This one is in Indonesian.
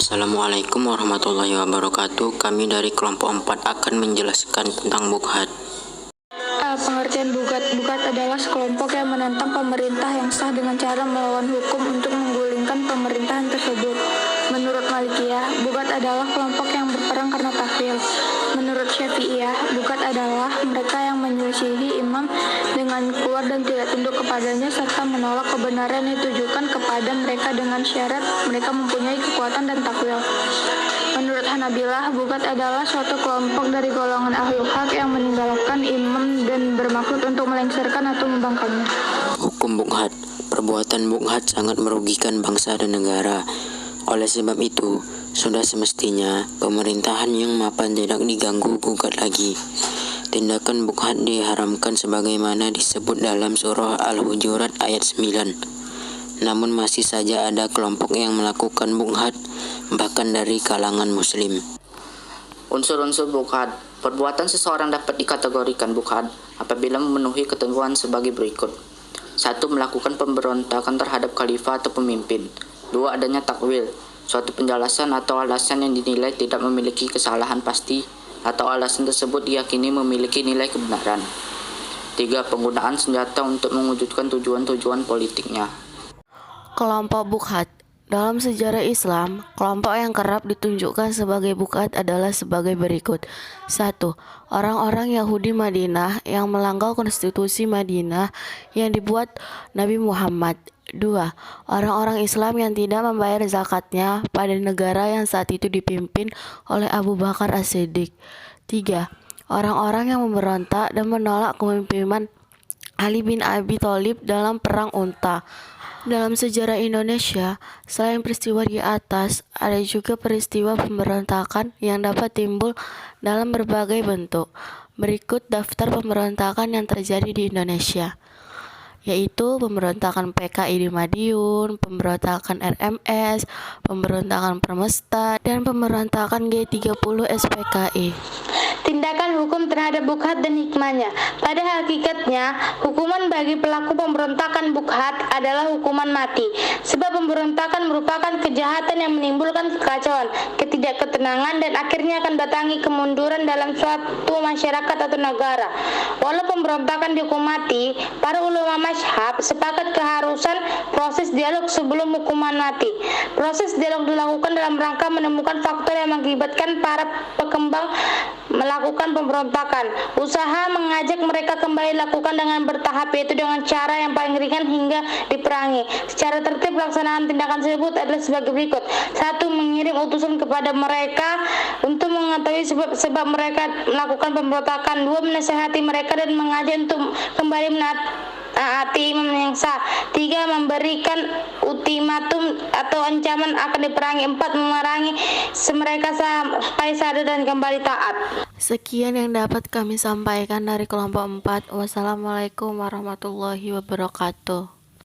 Assalamualaikum warahmatullahi wabarakatuh. Kami dari kelompok 4 akan menjelaskan tentang Bughat. Pengertian Bughat adalah sekelompok yang menentang pemerintah yang sah dengan cara melawan hukum untuk menggulingkan pemerintahan tersebut. Menurut Malikiyah, Bughat adalah kelompok yang berperang karena takwil. Menurut Syafi'iyah, Bughat adalah mereka yang menyelisihi imam dengan kuat dan tidak tunduk kepadanya serta menolak kebenaran yang ditujukan kepada mereka dengan syarat mereka mempunyai kekuatan dan takwil. Menurut Hanabilah, Bughat adalah suatu kelompok dari golongan ahlul haq yang meninggalkan imam dan bermaksud untuk melengsarkan atau membangkangnya. Hukum Bughat. Perbuatan Bughat sangat merugikan bangsa dan negara. Oleh sebab itu, sudah semestinya pemerintahan yang mapan tidak diganggu gugat lagi. Tindakan Bughat diharamkan sebagaimana disebut dalam surah Al-Hujurat ayat 9. Namun masih saja ada kelompok yang melakukan Bughat, bahkan dari kalangan muslim. Unsur-unsur Bughat. Perbuatan seseorang dapat dikategorikan Bughat apabila memenuhi ketentuan sebagai berikut. 1. Melakukan pemberontakan terhadap khalifah atau pemimpin. 2. Adanya takwil, suatu penjelasan atau alasan yang dinilai tidak memiliki kesalahan pasti atau alasan tersebut diyakini memiliki nilai kebenaran. 3. Penggunaan senjata untuk mewujudkan tujuan-tujuan politiknya. Kelompok Bughat. Dalam sejarah Islam, kelompok yang kerap ditunjukkan sebagai Bughat adalah sebagai berikut. 1. Orang-orang Yahudi Madinah yang melanggar konstitusi Madinah yang dibuat Nabi Muhammad. 2. Orang-orang Islam yang tidak membayar zakatnya pada negara yang saat itu dipimpin oleh Abu Bakar As-Siddiq. 3. Orang-orang yang memberontak dan menolak kepemimpinan Ali bin Abi Thalib dalam Perang Unta. Dalam sejarah Indonesia, selain peristiwa di atas, ada juga peristiwa pemberontakan yang dapat timbul dalam berbagai bentuk. Berikut daftar pemberontakan yang terjadi di Indonesia, yaitu pemberontakan PKI di Madiun, pemberontakan RMS, pemberontakan Permesta, dan pemberontakan G30 SPKI. Tindakan hukum terhadap Bughat dan hikmahnya. Pada hakikatnya, hukuman bagi pelaku pemberontakan Bughat adalah hukuman mati. Sebab pemberontakan merupakan kejahatan yang menimbulkan kekacauan, ketidakketenangan, dan akhirnya akan datangi kemunduran dalam suatu masyarakat atau negara. Walau pemberontakan dihukum mati, para ulama mazhab sepakat keharusan proses dialog sebelum hukuman mati. Proses dialog dilakukan dalam rangka menemukan faktor yang mengakibatkan para pekembang melakukan pemberontakan. Usaha mengajak mereka kembali lakukan dengan bertahap, yaitu dengan cara yang paling ringan hingga diperangi. Secara tertib pelaksanaan tindakan tersebut adalah sebagai berikut. 1. Mengirim utusan kepada mereka untuk mengetahui sebab mereka melakukan pemberontakan. 2. Menasihati mereka dan mengajak untuk kembali menaati imam yang sah. 3. Memberikan ultimatum atau ancaman akan diperangi. 4. Memerangi mereka sampai sadar dan kembali taat. Sekian yang dapat kami sampaikan dari kelompok 4. Wassalamualaikum warahmatullahi wabarakatuh.